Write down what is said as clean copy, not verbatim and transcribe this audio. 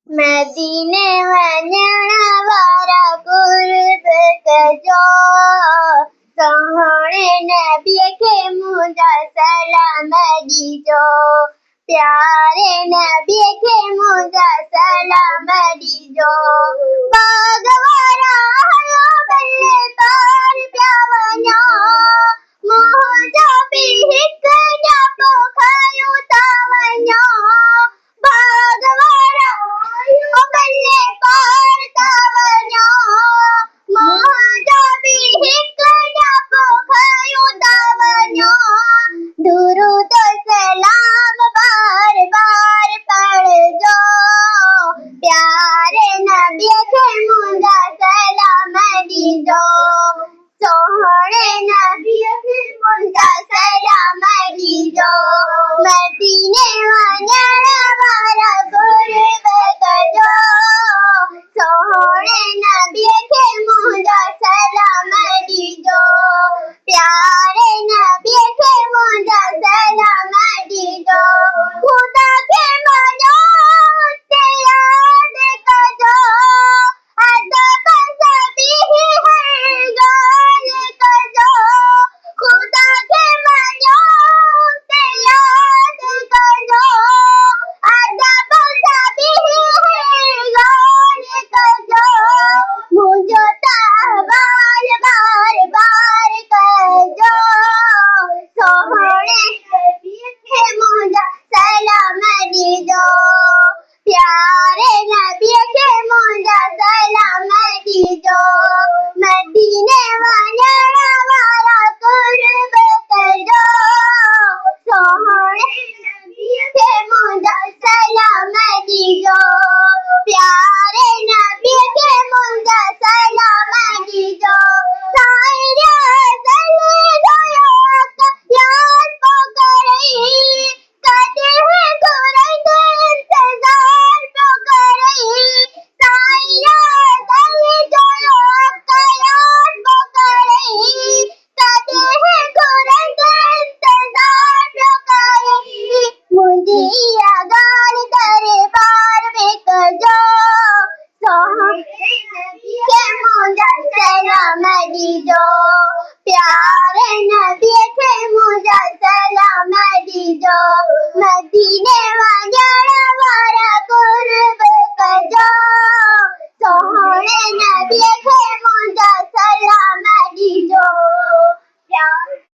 मदीने वञण वारा कुर्ब कजो, सोहणे नबीअ खे मुंहिंजा सलाम ॾिजो। प्यारे नबीअ खे मुंहिंजा सलाम ॾिजो। बाग़ वारा हलो भले पार पिया वञो, मुंहिंजो बि हिकु ॼापो खयूं था वञो। बाग़ वारा भले पार था वञो, मुंहिंजो बि हिकु ॼापो खयूं था वञो। दुरूद सलाम बार बार पढ़जो, प्यारे नबीअ खे मुंहिंजा सलाम ॾिजो। सोहणे नबीअ खे मुंहिंजा सलाम ॾिजो। मदीने वञण वारा कुर्ब कजो, सोहणे नबीअ खे मुंहिंजा सलाम ॾिजो। प्यारे नबीअ खे मुंहिंजा सलाम ॾिजो। ख़ुदा खे मञो ते यादि कजो, अदब सभई हर ॻाल्हि कजो। ख़ुदा खे मञो ते यादि कजो, अदब सभई हर ॻाल्हि कजो। मुंहिंजो त अहवाल बार बार कजो, सोहणे नबीअ खे मुंहिंजा सलाम ॾिजो। प्यारे नबीअ खे मुंहिंजा सलाम ॾिजो। मदीने